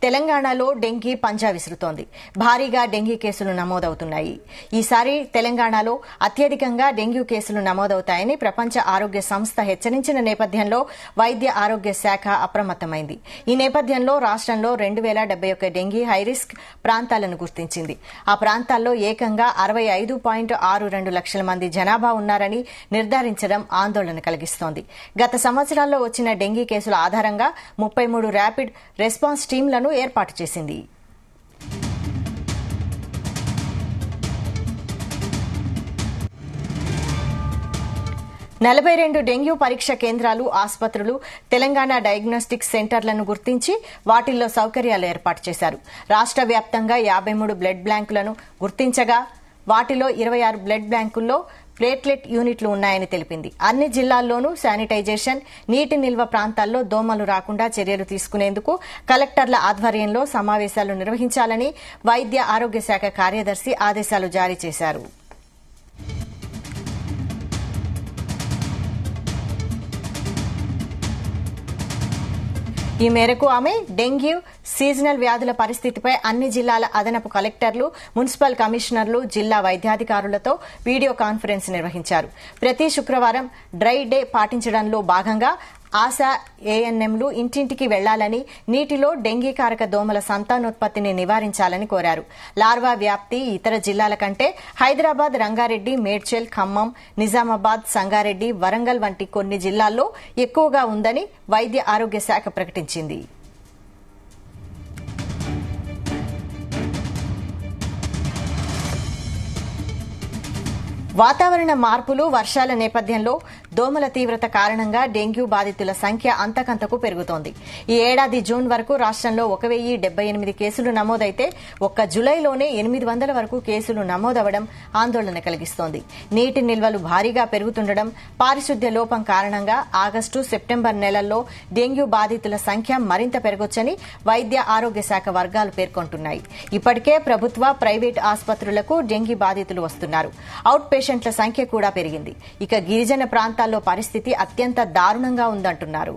తెలంగాణలో డెంగీ పంజా విసురుతోంది. భారీగా డెంగీ కేసులు నమోదవుతున్నాయి. ఈసారి తెలంగాణలో అత్యధికంగా డెంగ్యూ కేసులు నమోదవుతాయని ప్రపంచ ఆరోగ్య సంస్థ హెచ్చరించిన నేపథ్యంలో వైద్య ఆరోగ్య శాఖ అప్రమత్తమైంది. ఈ నేపథ్యంలో రాష్ట్రంలో 2071 డెంగీ హైరిస్క్ ప్రాంతాలను గుర్తించింది. ఆ ప్రాంతాల్లో ఏకంగా 65.62 లక్షల మంది జనాభా ఉన్నారని నిర్ధారించడం ఆందోళన కలిగిస్తోంది. గత సంవత్సరాల్లో వచ్చిన డెంగీ కేసుల ఆధారంగా 33 ర్యాపిడ్ రెస్పాన్స్ టీంలను ఏర్పాటు చేసింది. నలభై 42 డెంగ్యూ పరీక్ష కేంద్రాలు, ఆసుపత్రులు, తెలంగాణ డయాగ్నోస్టిక్ సెంటర్లను గుర్తించి వాటిల్లో సౌకర్యాలు ఏర్పాటు చేశారు. రాష్ట్ర వ్యాప్తంగా 53 బ్లడ్ బ్యాంకులను గుర్తించగా వాటిలో 26 బ్లడ్ బ్యాంకుల్లో ప్లేట్లెట్ యూనిట్లు ఉన్నాయని తెలిపింది. అన్ని జిల్లాల్లోనూ శానిటైజేషన్, నీటి నిల్వ ప్రాంతాల్లో దోమలు రాకుండా చర్యలు తీసుకునేందుకు కలెక్టర్ల ఆధ్వర్యంలో సమావేశాలు నిర్వహించాలని వైద్య ఆరోగ్య శాఖ కార్యదర్శి ఆదేశాలు జారీ చేశారు. ఈ మేరకు ఆమె డెంగ్యూ, సీజనల్ వ్యాధుల పరిస్థితిపై అన్ని జిల్లాల అదనపు కలెక్టర్లు, మున్సిపల్ కమిషనర్లు, జిల్లా వైద్యాధికారులతో వీడియో కాన్ఫరెన్స్ నిర్వహించారు. ప్రతి శుక్రవారం డ్రై డే పాటించడంలో భాగంగా ఆశా ఏఎన్ఎంలు ఇంటింటికి వెళ్లాలని, నీటిలో డెంగీకారక దోమల సంతానోత్పత్తిని నివారించాలని కోరారు. లార్వా వ్యాప్తి ఇతర జిల్లాల కంటే హైదరాబాద్, రంగారెడ్డి, మేడ్చల్, ఖమ్మం, నిజామాబాద్, సంగారెడ్డి, వరంగల్ వంటి కొన్ని జిల్లాల్లో ఎక్కువగా ఉందని వైద్య ఆరోగ్య శాఖ ప్రకటించింది. వాతావరణ మార్పులు, వర్షాల నేపథ్యంలో దోమల తీవ్రత కారణంగా డెంగ్యూ బాధితుల సంఖ్య అంతకంతకు పెరుగుతోంది. ఈ ఏడాది జూన్ వరకు రాష్ట్రంలో 1078 కేసులు నమోదైతే ఒక్క జులైలోనే 800 వరకు కేసులు నమోదవడం ఆందోళన కలిగిస్తోంది. నీటి నిల్వలు భారీగా పెరుగుతుండడం, పారిశుద్ధ్య లోపం కారణంగా ఆగస్టు, సెప్టెంబర్ నెలల్లో డెంగ్యూ బాధితుల సంఖ్య మరింత పెరగొచ్చని వైద్య ఆరోగ్య శాఖ వర్గాలు పేర్కొంటున్నాయి. ఇప్పటికే ప్రభుత్వ, ప్రైవేట్ ఆసుపత్రులకు డెంగీ బాధితులు వస్తున్నారు. అవుట్ పేషెంట్ల సంఖ్య కూడా పెరిగింది. ఇక గిరిజన ప్రాంతాల్లో పరిస్థితి అత్యంత దారుణంగా ఉందంటున్నారు.